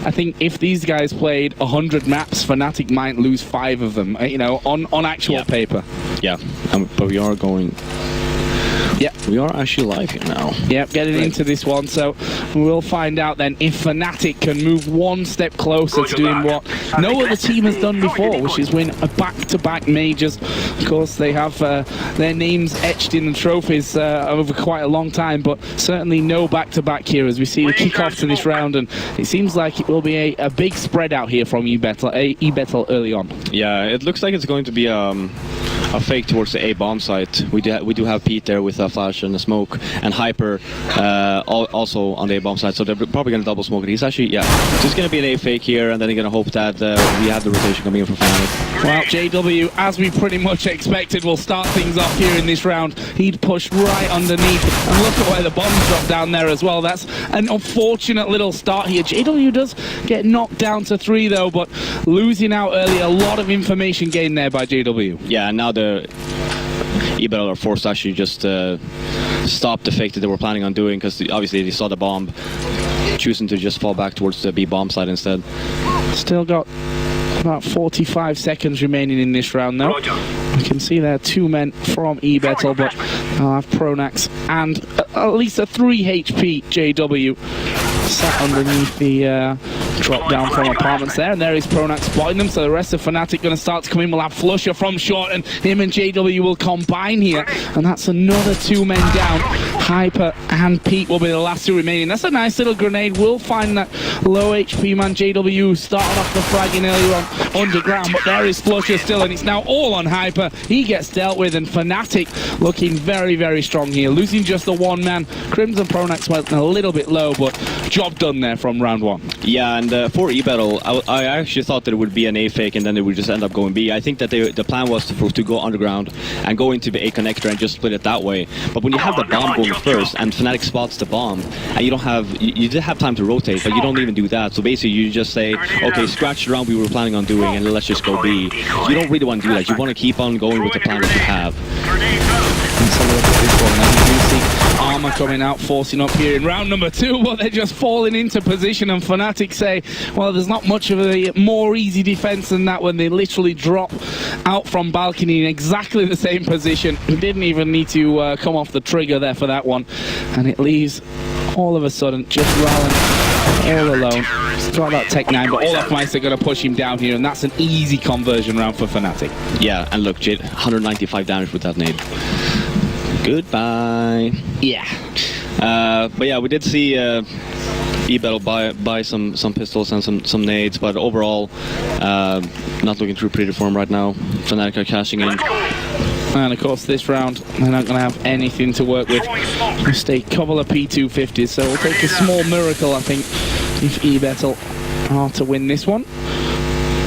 I think if these guys played 100 maps, Fnatic might lose 5 of them, you know, on actual paper. Yeah, but we are going... Yeah, we are actually live here now. Yep, getting into this one, so we'll find out then if Fnatic can move one step closer to doing what no other team has done before, which is win a back-to-back majors. Of course, they have their names etched in the trophies over quite a long time, but certainly no back-to-back here as we see the kickoff to this round, and it seems like it will be a big spread out here from eBettle early on. Yeah, it looks like it's going to be a fake towards the A bomb site. We do have Pete there with a flash and a smoke, and Hyper also on the A bomb site, so they're probably going to double smoke it. He's actually, yeah, just going to be an A fake here, and then they're going to hope that we have the rotation coming in from Fnatic. Well, JW, as we pretty much expected, will start things off here in this round. He'd pushed right underneath, and look at where the bombs dropped down there as well. That's an unfortunate little start here. JW does get knocked down to 3 though, but losing out early, a lot of information gained there by JW. Yeah, and now the eBettle are forced to actually just stop the fake that they were planning on doing, because obviously they saw the bomb, choosing to just fall back towards the B bomb side instead. Still got about 45 seconds remaining in this round though. You can see there 2 men from eBettle, but I'll have Pronax and at least a 3 HP JW sat underneath the drop down from apartments there, and there is Pronax spotting them, so the rest of Fnatic going to start to come in. We'll have Flusher from short, and him and JW will combine here, and that's another 2 men down. Hyper and Pete will be the last 2 remaining. That's a nice little grenade. We'll find that low HP man JW started off the fragging earlier on underground, but there is Flusher still, and it's now all on Hyper. He gets dealt with, and Fnatic looking very, very strong here, losing just the 1 man. Crimson Pronax went a little bit low, but job done there from round 1. Yeah, and for eBettle, I actually thought that it would be an A fake and then it would just end up going B. I think that the plan was to go underground and go into the A connector and just split it that way. But when you have the bomb going first and Fnatic spots the bomb, and you did have time to rotate, but you don't even do that. So basically you just say, okay, scratch the round we were planning on doing and let's just go B. You don't really want to do that. You want to keep on going with the plan that you have. Let's have a look at this one. Now you do see Armor coming out, forcing up here in round number 2, but they're just falling into position, and Fnatic say, well, there's not much of a more easy defense than that when they literally drop out from balcony in exactly the same position. Didn't even need to come off the trigger there for that one, and it leaves all of a sudden just Rallen all alone. Got that Tech 9, but Olaf Meister going to push him down here, and that's an easy conversion round for Fnatic. Yeah, and look, Jade, 195 damage with that nade. Goodbye. Yeah. But yeah, we did see eBettle buy some pistols and some nades, but overall, not looking too pretty for him right now. Fnatic are cashing in. And of course this round they're not going to have anything to work with. Just a couple of P250s, so it'll take a small miracle, I think, if eBettle are to win this one.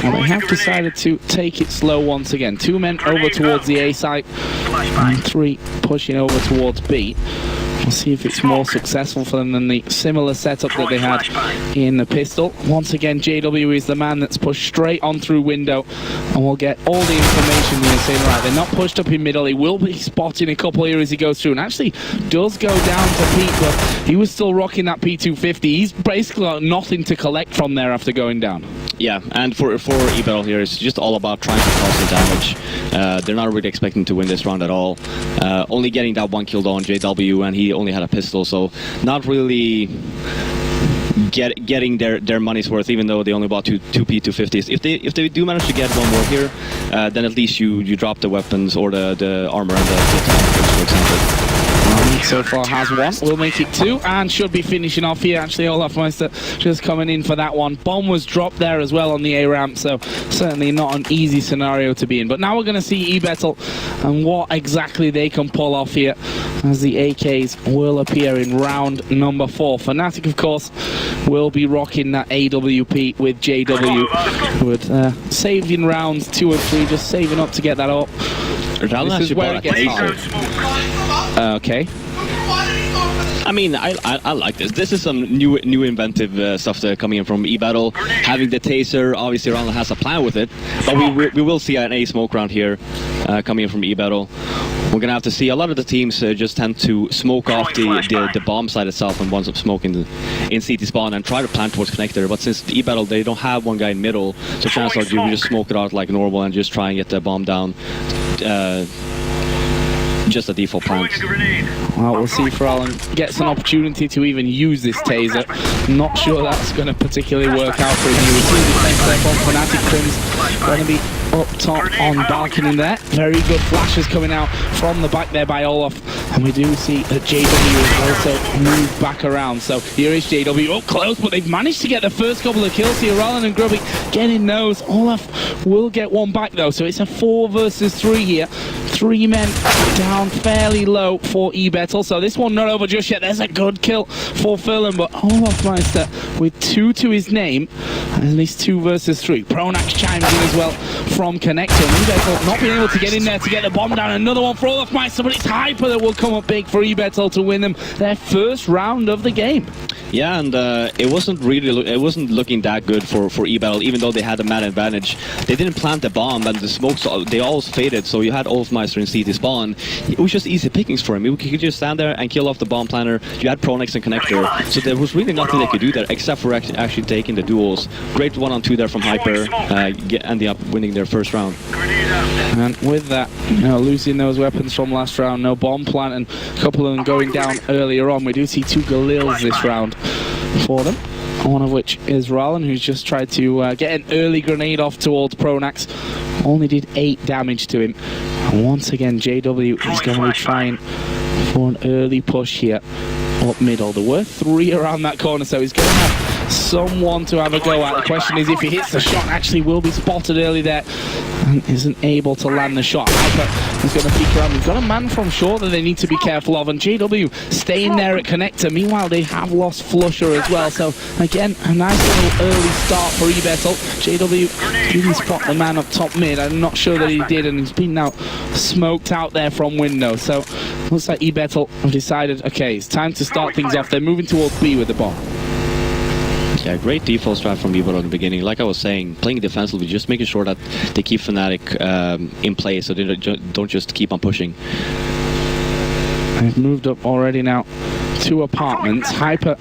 And they have decided to take it slow once again. 2 men over towards the A site and 3 pushing over towards B. We'll see if it's more successful for them than the similar setup that they had in the pistol. Once again, JW is the man that's pushed straight on through window, and we'll get all the information here saying, right, they're not pushed up in middle. He will be spotting a couple here as he goes through, and actually does go down to Pete, but he was still rocking that P250. He's basically got nothing to collect from there after going down. Yeah, and for eBettle here, it's just all about trying to cause the damage. They're not really expecting to win this round at all. Only getting that 1 kill on JW, and he only had a pistol, so not really getting their money's worth, even though they only bought two P250s. If they do manage to get 1 more here, then at least you drop the weapons or the armor and the tactics, for example. So far has 1, we'll make it 2, and should be finishing off here. Actually, Olaf Meister just coming in for that one. Bomb was dropped there as well on the A ramp, so certainly not an easy scenario to be in. But now we're going to see eBettle and what exactly they can pull off here, as the AKs will appear in round number 4. Fnatic, of course, will be rocking that AWP with JW, with saved in rounds 2 and 3, just saving up to get that up. This is where it gets hard. Okay. I mean, I like this. This is some new inventive stuff coming in from eBettle. Having the taser, obviously Ronald has a plan with it, but we will see an A smoke round here coming in from eBettle. We're gonna have to see. A lot of the teams just tend to smoke off the bomb side itself and once up smoking in CT spawn and try to plant towards connector. But since the eBettle, they don't have one guy in middle, so chances are you just smoke it out like normal and just try and get the bomb down. Just a default plant. Well, we'll see if Roland gets an opportunity to even use this taser. Not sure that's going to particularly work out for him. We see the defense there from Fnatic. Crim's going to be up top on balcony there. Very good flashes coming out from the back there by Olaf. And we do see that JW has also moved back around. So here is JW up close, but they've managed to get the first couple of kills here. Roland and Grubby getting those. Olaf will get one back though. So it's a 4 versus 3 here. 3 men down fairly low for eBettle. So this one not over just yet. There's a good kill for Furlan, but Olaf Meister with 2 to his name. At least 2 versus 3. Pronax chimes in as well from Connector. eBettle not being able to get in there to get the bomb down. Another one for Olaf Meister, but it's Hyper that will come up big for eBettle to win them their first round of the game. Yeah, and it wasn't looking that good for eBettle, even though they had the man advantage. They didn't plant the bomb, and the smokes, they always faded, so you had Olafmeister in CT spawn. It was just easy pickings for him. He could just stand there and kill off the bomb planner. You had Pronex and Connector, so there was really nothing they could do there except for actually taking the duels. Great 1-on-2 there from Hyper, ending up winning their first round. And with that, losing those weapons from last round, no bomb plant, and a couple of them going down earlier on. We do see 2 Galils this round for them. One of which is Roland, who's just tried to get an early grenade off towards Pronax. Only did 8 damage to him. And once again, JW is going to be trying for an early push here up middle. There were 3 around that corner, so he's going to have someone to have a go at. The question is if he hits the shot, actually will be spotted early there and isn't able to land the shot. Hyper is going to peek around. We've got a man from short that they need to be careful of, and JW staying there at connector. Meanwhile, they have lost Flusher as well, so again, a nice little early start for eBettle. JW didn't spot the man up top mid. I'm not sure that he did, and he's been now smoked out there from window. So looks like eBettle have decided, okay, it's time to start things off. They're moving towards B with the bomb. Yeah, great default strat from eBettle in the beginning. Like I was saying, playing defensively, just making sure that they keep Fnatic in play, so they don't just keep on pushing. They've moved up already now to apartments. Hyper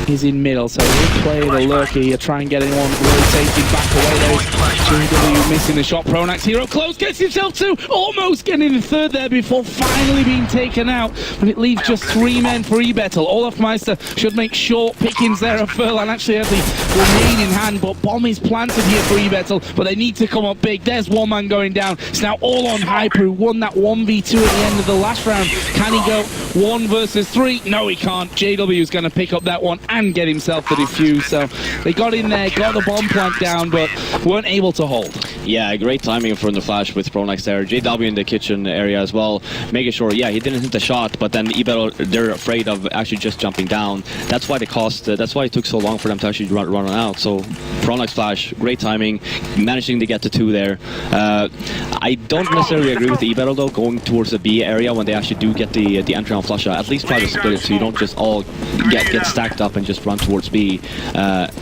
is in middle, so he'll play the lurker here, try and get anyone rotated back away. There is JW missing the shot. Pronax here up close, gets himself 2, almost getting the 3rd there before finally being taken out. But it leaves just 3 men for eBettle. Olaf Meister should make short pickings there of Furlan. Actually has the grenade in hand, but bomb is planted here for eBettle, but they need to come up big. There's 1 man going down. It's now all on Hyper, who won that 1v2 at the end of the last round. Can he go 1 versus 3? No, he can't. JW is going to pick up that one and get himself the defuse. So they got in there, got the bomb plant down, but weren't able to hold. Yeah, great timing from the flash with Pronax there. JW in the kitchen area as well, making sure, yeah, he didn't hit the shot, but then eBettle, they're afraid of actually just jumping down. That's why that's why it took so long for them to actually run out. So Pronax flash, great timing, managing to get to 2 there. I don't necessarily agree with the eBettle though, going towards the B area when they actually do get the entry on flush. At least try to split it so you don't just all get stacked up and just run towards B,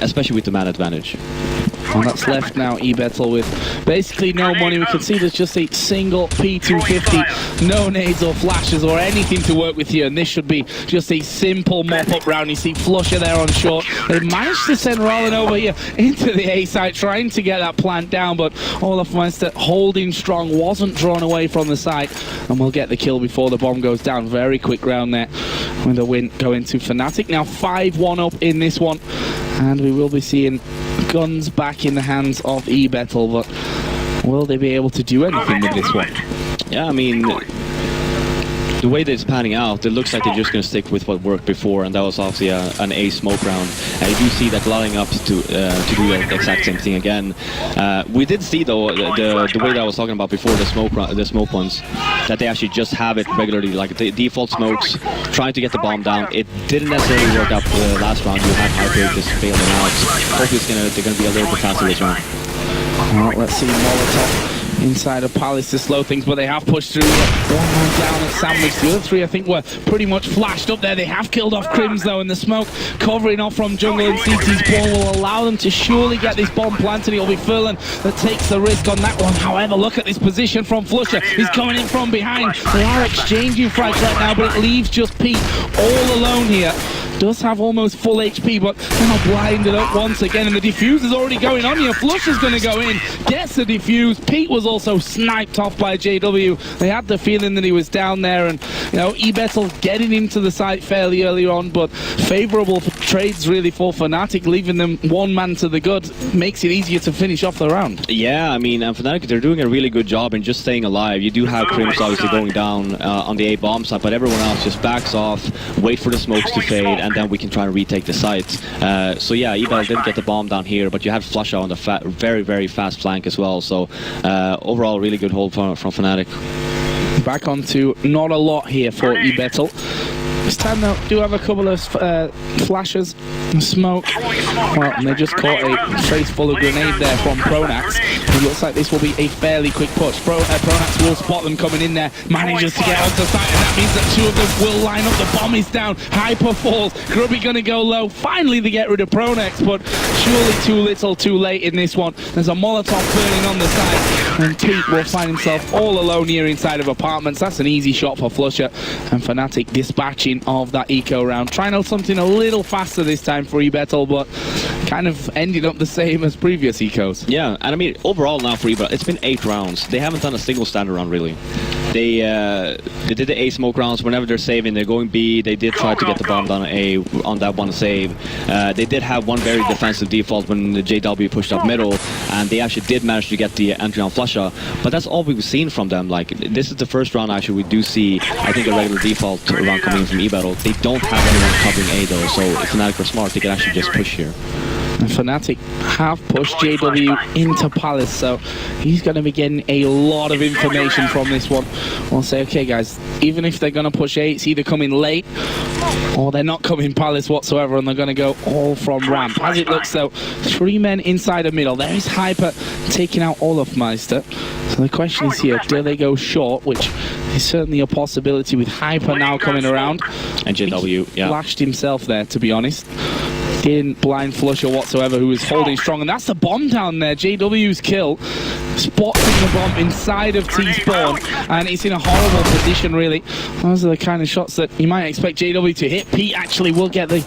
especially with the man advantage. And that's left now eBettle with basically no money. We can see there's just a single P250, no nades or flashes or anything to work with here, and this should be just a simple mop-up round. You see Flusher there on short. They managed to send Roland over here into the A site, trying to get that plant down, but Olaf Meister holding strong, wasn't drawn away from the site, and will get the kill before the bomb goes down. Very quick round there with the win going to Fnatic. Now 5-1 up in this one, and we will be seeing guns back in the hands of eBettle, but will they be able to do anything with this one? Yeah, I mean, the way that it's panning out, it looks like they're just going to stick with what worked before, and that was obviously an A smoke round. And you do see that lining up to do the exact same thing again. We did see though the way that I was talking about before, the smoke ones, that they actually just have it regularly, like the default smokes, trying to get the bomb down. It didn't necessarily work out last round. You had Hyper just failing out. Hopefully they're going to be a little bit faster this round. Well, let's see Molotov inside of Palace to slow things, but they have pushed through. One man down at Sandwich. The other three, I think, were pretty much flashed up there. They have killed off Crims, though, and the smoke covering off from jungle and CT's spawn will allow them to surely get this bomb planted. It'll be Furlan that takes the risk on that one. However, look at this position from Flusher. He's coming in from behind. They are exchanging frags right now, but it leaves just Pete all alone here. Does have almost full HP, but now blinded up once again, and the diffuser's already going on here. Flusher's going to go in, gets the diffuse. Pete was also sniped off by JW. They had the feeling that he was down there, and you know, eBettle getting into the site fairly early on, but favourable trades really for Fnatic, leaving them one man to the good, makes it easier to finish off the round. Yeah, I mean, Fnatic, they're doing a really good job in just staying alive. You do have Crims obviously going down on the A bomb side, but everyone else just backs off, wait for the smokes to fade, and then we can try and retake the site. So yeah, eBettle didn't get the bomb down here, but you had Flusher on the very, very fast flank as well. So overall, really good hold from Fnatic. Back onto not a lot here for eBettle. This time though, do have a couple of flashes and smoke. Well, and they just caught a trace full of grenade there from Pronax. It looks like this will be a fairly quick push. Pronax will spot them coming in there, manages to get onto site, and that means that two of them will line up. The bomb is down, Hyper falls, Grubby gonna go low. Finally they get rid of Pronax, but surely too little too late in this one. There's a Molotov burning on the side, and Pete will find himself all alone here inside of apartments. That's an easy shot for Flusher, and Fnatic dispatching of that eco round. Trying out something a little faster this time for eBettle, but kind of ended up the same as previous ecos. Yeah, and I mean, overall now for eBettle, it's been 8 rounds. They haven't done a single standard round, really. They did the A smoke rounds. Whenever they're saving, they're going B. They did try to get the bomb down A on that one save. They did have one very defensive default when the JW pushed up middle, and they actually did manage to get the entry on Flusher. But that's all we've seen from them. Like, this is the first round actually we do see, I think, a regular default round coming in from eBettle. They don't have anyone covering A though, so if Fnatic are smart, they can actually just push here. And Fnatic have pushed JW into Palace, so he's going to be getting a lot of information from this one. We'll say, okay guys, even if they're going to push A, it's either coming late or they're not coming Palace whatsoever, and they're going to go all from ramp. As it looks though, 3 men inside the middle. There is Hyper taking out Olafmeister. So the question is here, do they go short, which is certainly a possibility with Hyper now coming around. And JW, yeah. Flashed himself there, to be honest. Didn't blind Flusher whatsoever, who was holding strong, and that's the bomb down there. JW's kill, spotting the bomb inside of T-spawn, and it's in a horrible position really. Those are the kind of shots that you might expect JW to hit. Pete actually will get the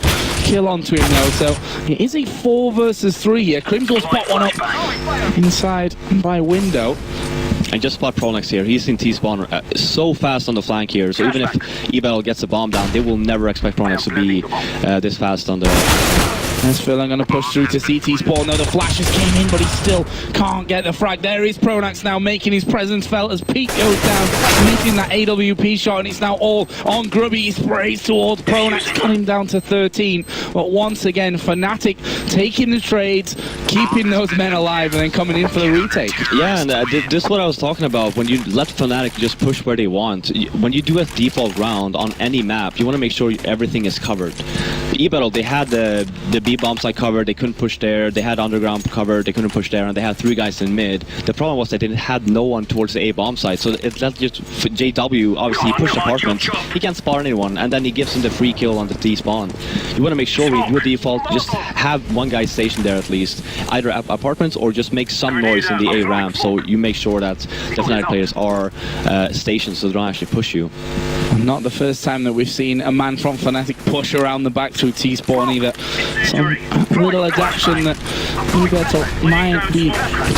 kill onto him though, so it is a 4 versus 3 here. Crims will spot one up inside by window. And just spot Pronax here. He's in T-spawn so fast on the flank here, so even if eBettle gets a bomb down, they will never expect Pronax to be this fast on the... There's Phil, I'm going to push through to CT spawn. No, the flashes came in, but he still can't get the frag. There is Pronax now making his presence felt as Pete goes down, missing that AWP shot, and it's now all on Grubby. He sprays towards Pronax, cut him down to 13. But once again, Fnatic taking the trades, keeping those men alive, and then coming in for the retake. Yeah, and this is what I was talking about. When you let Fnatic just push where they want, when you do a default round on any map, you want to make sure everything is covered. eBettle, they had the B bomb site covered, they couldn't push there. They had underground covered, they couldn't push there, and they had 3 guys in mid. The problem was that they had no one towards the A bomb site, so it let just JW, obviously he pushed apartments, he can't spot anyone, and then he gives him the free kill on the T spawn. You want to make sure we do a default, just have one guy stationed there at least, either apartments or just make some noise in the A ramp, so you make sure that the Fnatic players are stationed so they don't actually push you. Not the first time that we've seen a man from Fnatic push around the back through T-spawn either. Some little adaptation that eBettle might be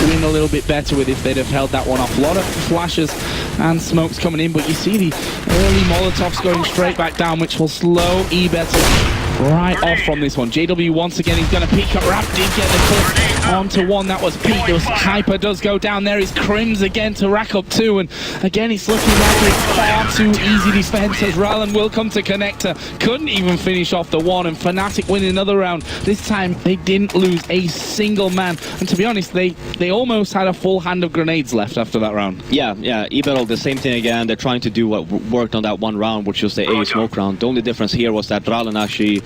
doing a little bit better with if they'd have held that one off. A lot of flashes and smokes coming in, but you see the early Molotovs going straight back down, which will slow eBettle right off from this one. JW once again, he's going to peek up ramp, did get the clip onto one. That was Pete. There was Hyper does go down. There is Crims again to rack up 2, and again it's looking like it's far too easy defense as Rallen will come to connector. Couldn't even finish off the 1, and Fnatic win another round. This time they didn't lose a single man, and to be honest, they almost had a full hand of grenades left after that round. Yeah, eBettle, the same thing again. They're trying to do what worked on that one round, which was the A smoke round. The only difference here was that Rallen actually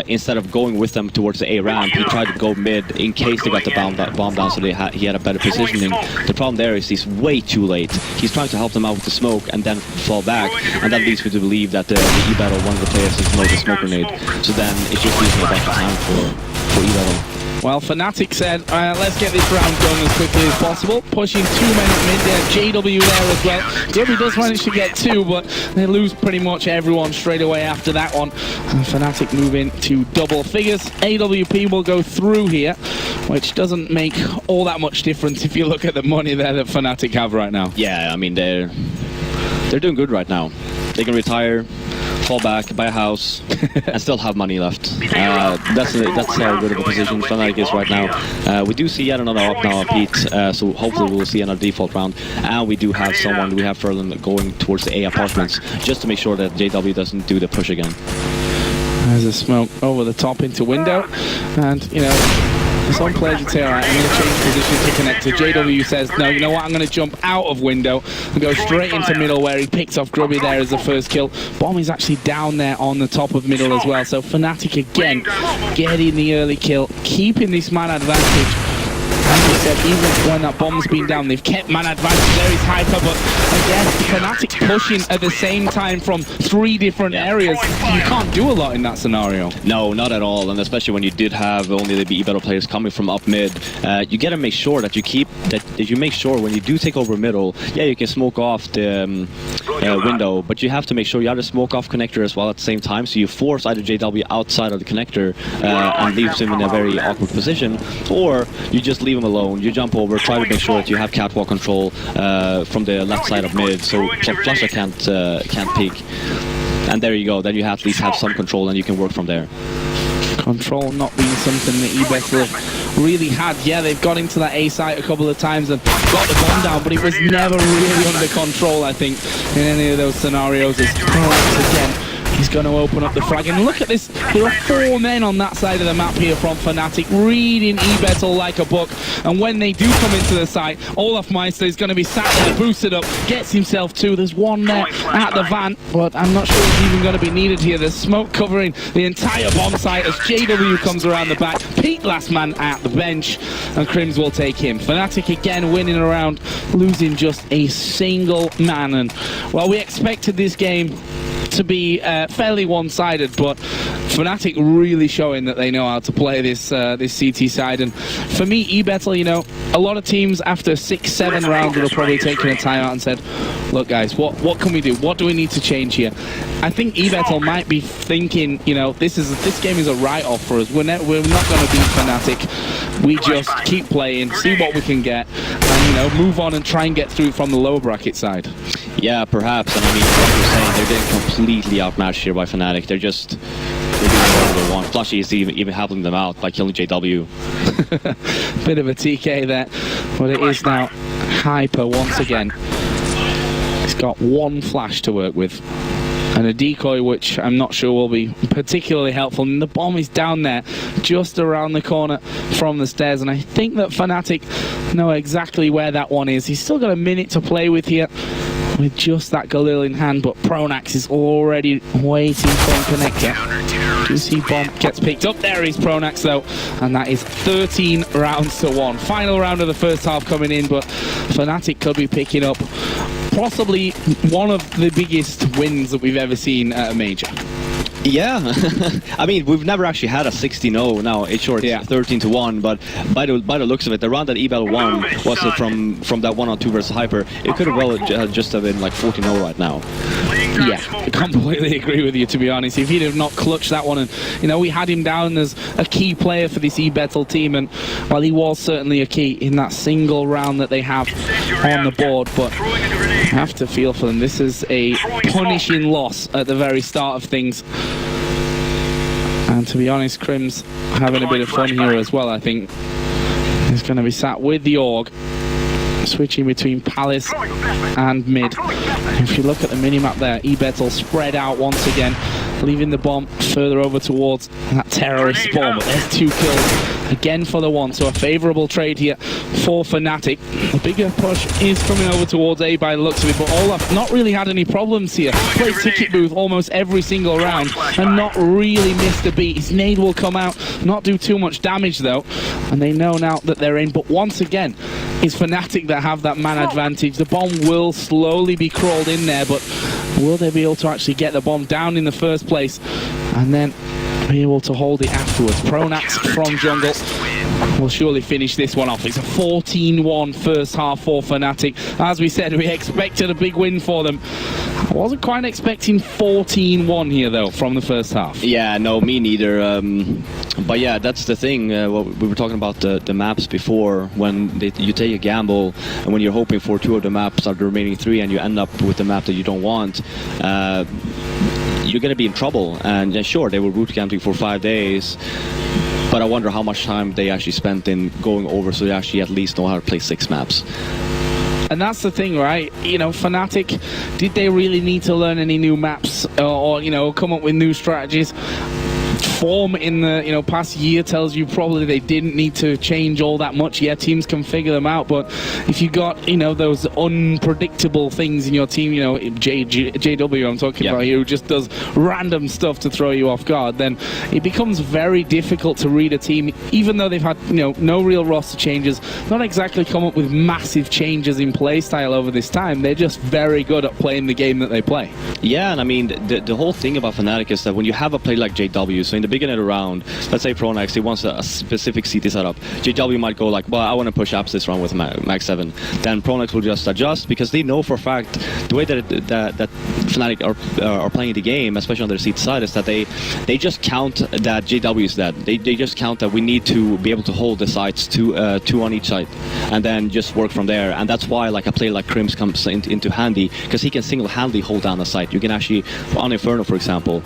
instead of going with them towards the A ramp, he tried to go mid in case they got the bomb down, so he had a better positioning. The problem there is he's way too late. He's trying to help them out with the smoke and then fall back, and that leads me to believe that the eBettle, one of the players, has made a smoke grenade. So then it's just losing a bunch of time for eBettle. Well, Fnatic said, let's get this round done as quickly as possible. Pushing 2 men at mid there, JW there as well. Grubby does manage to get 2, but they lose pretty much everyone straight away after that one. And Fnatic move into double figures. AWP will go through here, which doesn't make all that much difference if you look at the money there that Fnatic have right now. Yeah, I mean, they're doing good right now. They can retire, fall back, buy a house, and still have money left. That's how good of a position Fnatic is right now. We do see yet another up now, Pete, so hopefully we'll see another default round. And we do have someone, we have Furlan going towards the A apartments, just to make sure that JW doesn't do the push again. There's a smoke over the top into window, and, you know, some players would say, alright, I'm going to change position to connector. JW says, no, you know what, I'm going to jump out of window and go straight into middle, where he picks off Grubby there as the first kill. Bomb is actually down there on the top of middle as well, so Fnatic again getting the early kill, keeping this man advantage. As we said, even when that bomb's been down, they've kept man advantage. There is Hyper, but again, Fnatic pushing at the same time from 3 different areas. You can't do a lot in that scenario. No, not at all, and especially when you did have only the eBettle players coming from up mid. You got to make sure that you keep that you make sure when you do take over middle, yeah, you can smoke off the window, but you have to make sure you have to smoke off connector as well at the same time. So you force either JW outside of the connector and leaves him in a very awkward position, or you just leave him alone. You jump over, try to make sure that you have catwalk control from the left side of mid, so Flusher can't peek. And there you go. Then you at least have some control, and you can work from there. Control not being something that eBettle really had. Yeah, they've got into that A site a couple of times and got the bomb down, but it was never really under control, I think, in any of those scenarios. As again, he's going to open up the frag, and look at this, there are 4 men on that side of the map here from Fnatic, reading eBettle like a book, and when they do come into the site, Olaf Meister is going to be sat there, boosted up, gets himself 2, there's 1 there at the van, but I'm not sure it's even going to be needed here. There's smoke covering the entire bomb site as JW comes around the back, Pete last man at the bench, and Crims will take him. Fnatic again winning around, losing just a single man, and well, we expected this game to be fairly one-sided, but Fnatic really showing that they know how to play this this CT side. And for me, eBettle, you know, a lot of teams after 6-7 rounds would have probably taken a timeout and said, look guys, what can we do? What do we need to change here? I think eBettle might be thinking, you know, this game is a write-off for us. We're not going to beat Fnatic. We just keep playing, see what we can get, and, you know, move on and try and get through from the lower bracket side. Yeah, perhaps. And I mean, like you're saying, they're getting completely outmatched here by Fnatic. They're doing whatever they want. Flushy is even helping them out by killing JW. Bit of a TK there, but it is now Hyper once again. He's got 1 flash to work with, and a decoy which I'm not sure will be particularly helpful. And the bomb is down there just around the corner from the stairs, and I think that Fnatic know exactly where that one is. He's still got a minute to play with here with just that Galil in hand, but Pronax is already waiting for a connector. Juicy bomb gets picked up. There is Pronax though, and that is 13 rounds to 1. Final round of the first half coming in, but Fnatic could be picking up possibly one of the biggest wins that we've ever seen at a major. Yeah, I mean, we've never actually had a 16-0 now. It's short, 13-1, but by the looks of it, the round that eBettle won was from that 1-on-2 versus Hyper. It could have well just have been like 14-0 right now. Yeah, I completely agree with you, to be honest. If he'd have not clutched that one, and you know, we had him down as a key player for this eBettle team, and well, he was certainly a key in that single round that they have on the board, but I have to feel for them. This is a punishing loss at the very start of things. And to be honest, Crims having a bit of fun here as well, I think. He's going to be sat with the Org, switching between Palace and mid. If you look at the minimap there, eBettle spread out once again, leaving the bomb further over towards that terrorist spawn, but there's 2 kills again for the one, so a favourable trade here for Fnatic. The bigger push is coming over towards A by the looks of it, but Olaf not really had any problems here. Played ticket booth almost every single round and not really missed a beat. His nade will come out, not do too much damage though, and they know now that they're in. But once again, it's Fnatic that have that man advantage. The bomb will slowly be crawled in there, but will they be able to actually get the bomb down in the first place and then be able to hold it afterwards? Pronax from jungle will surely finish this one off. It's a 14-1 first half for Fnatic. As we said, we expected a big win for them. I wasn't quite expecting 14-1 here though from the first half. Yeah, no, me neither. But yeah, that's the thing. We were talking about the maps before, when you take a gamble and when you're hoping for 2 of the maps out of the remaining 3 and you end up with the map that you don't want, you're going to be in trouble. And yeah, sure, they were boot camping for 5 days, but I wonder how much time they actually spent in going over so they actually at least know how to play 6 maps. And that's the thing, right? You know, Fnatic, did they really need to learn any new maps or you know, come up with new strategies? Form in the past year tells you probably they didn't need to change all that much. Yeah, teams can figure them out, but if you got those unpredictable things in your team, JW I'm talking about here, who just does random stuff to throw you off guard, then it becomes very difficult to read a team. Even though they've had no real roster changes, not exactly come up with massive changes in play style over this time, they're just very good at playing the game that they play. Yeah, and I mean the whole thing about Fnatic is that when you have a play like JW, so in the beginning of the round, let's say Pronax, he wants a specific CT setup. JW might go like, well, I want to push apps this round with Max 7. Then Pronax will just adjust because they know for a fact the way that Fnatic are playing the game, especially on their CT side, is that they just count that JW is dead. They just count that we need to be able to hold the sites 2 on each side and then just work from there. And that's why like a player like Crims comes into handy, because he can single-handedly hold down the site. You can actually, on Inferno for example,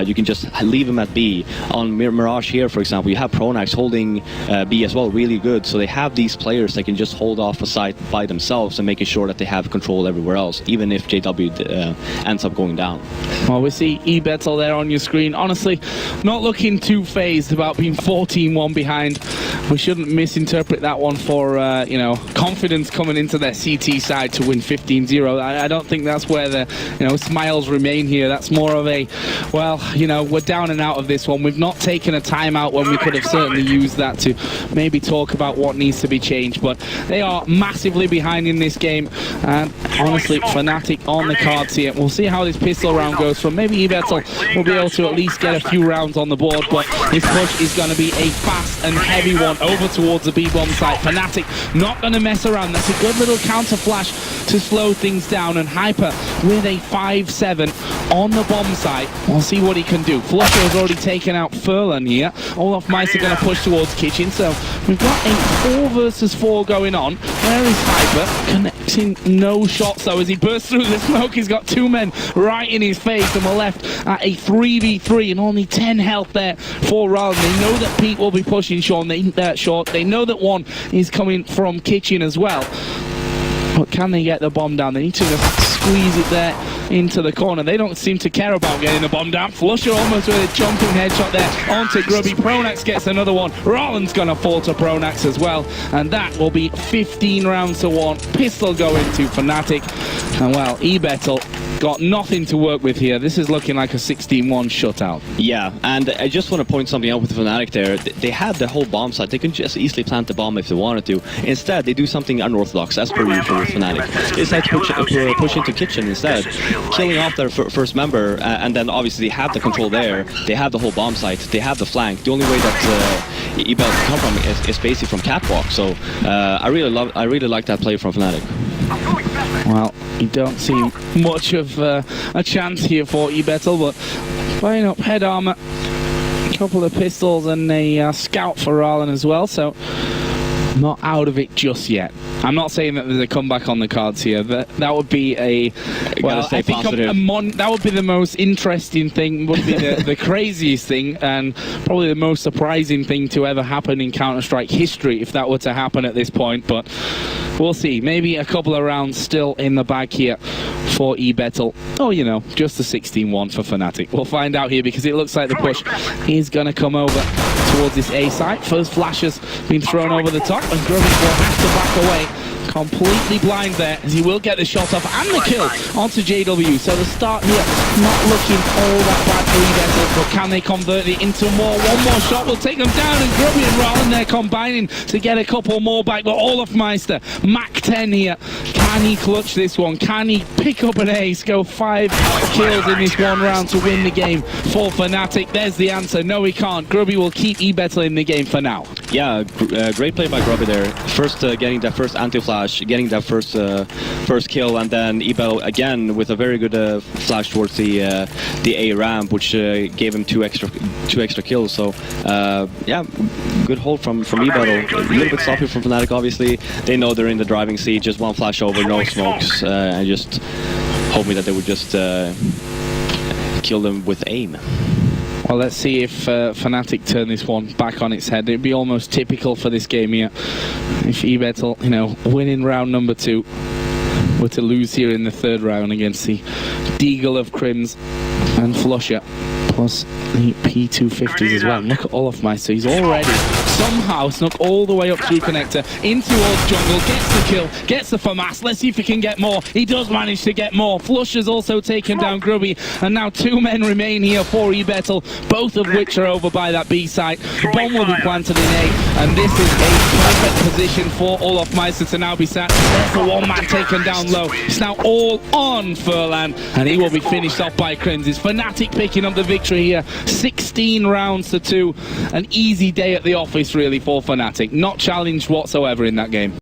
you can just leave him at B. On Mirage here, for example, you have Pronax holding B as well, really good. So they have these players that can just hold off a site by themselves and making sure that they have control everywhere else, even if JW ends up going down. Well, we see eBettle there on your screen. Honestly, not looking too phased about being 14-1 behind. We shouldn't misinterpret that one for, confidence coming into their CT side to win 15-0. I don't think that's where the, smiles remain here. That's more of a, well, we're down and out of this one. We've not taken a timeout when we could have certainly used that to maybe talk about what needs to be changed, but they are massively behind in this game, and honestly, Fnatic on the cards here. We'll see how this pistol round goes from. Maybe eBettle will be able to at least get a few rounds on the board, but this push is going to be a fast and heavy one over towards the B-bomb site. Fnatic not going to mess around. That's a good little counter flash to slow things down, and Hyper with a 5-7 on the bomb site. We'll see what he can do. Flusher has already taken out Furlan here. Olaf Meister going to push towards Kitchen, so we've got a 4 versus 4 going on. Where is Hyper? Connecting no shots though as he bursts through the smoke. He's got 2 men right in his face, and we're left at a 3v3 and only 10 health there for Rallen. They know that Pete will be pushing short. They know that one is coming from Kitchen as well. But can they get the bomb down? They need to just squeeze it there into the corner. They don't seem to care about getting the bomb down. Flusher almost with a jumping headshot there onto Grubby. Pronax gets another one. Rolland's going to fall to Pronax as well. And that will be 15 rounds to 1. Pistol going to Fnatic. And well, eBettle got nothing to work with here. This is looking like a 16-1 shutout. Yeah, and I just want to point something out with Fnatic there. They had the whole bomb site. They could just easily plant the bomb if they wanted to. Instead, they do something unorthodox, as per usual with Fnatic. They decide to push into Kitchen instead, killing off their first member, and then obviously they have the control there. They have the whole bomb site. They have the flank. The only way that eBettle can come from is basically from catwalk. So I really like that play from Fnatic. Well, you don't see much of a chance here for eBettle, but playing up head armor, a couple of pistols and a scout for Rallen as well, so not out of it just yet. I'm not saying that there's a comeback on the cards here. That would be a, well, I think that would be the most interesting thing, would be the craziest thing, and probably the most surprising thing to ever happen in Counter-Strike history if that were to happen at this point. But we'll see. Maybe a couple of rounds still in the bag here for eBettle. Oh, just a 16-1 for Fnatic. We'll find out here, because it looks like the push is going to come over towards this A site. First flash has been thrown over the top, and Grubby will have to back away. Completely blind there, as he will get the shot off and the kill onto JW. So the start here, not looking all that bad for eBettle, but can they convert it into more? One more shot will take them down, and Grubby and Rollin there combining to get a couple more back. But Olofmeister, Mach 10 here. Can he clutch this one? Can he pick up an ace, go 5 kills in this one round to win the game for Fnatic? There's the answer. No, he can't. Grubby will keep eBettle in the game for now. Yeah, great play by Grubby there. First getting that first anti-flash, getting that first kill, and then eBettle again with a very good flash towards the A ramp, which gave him two extra kills. So yeah, good hold from eBettle. A little bit sloppy from Fnatic, obviously. They know they're in the driving seat, just one flash over, no smokes, and just hoping that they would just kill them with aim. Well, let's see if Fnatic turn this one back on its head. It'd be almost typical for this game here if eBettle, you know, winning round number 2, were to lose here in the 3rd round against the Deagle of Crims and Flusher, plus the P250s as well. Look at Olofmeister, he's already somehow snuck all the way up through connector in towards jungle, gets the kill, gets the FAMAS. Let's see if he can get more. He does manage to get more. Flusher's also taken down Grubby, and now 2 men remain here for eBettle, both of which are over by that B site. The bomb will be planted in A, and this is a perfect position for Olofmeister to now be sat. There's the 1 man taken down low. It's now all on Furlan, and he will be finished off by Crims. It's Fnatic picking up the victory here, 16 rounds to 2. An easy day at the office really for Fnatic, not challenged whatsoever in that game.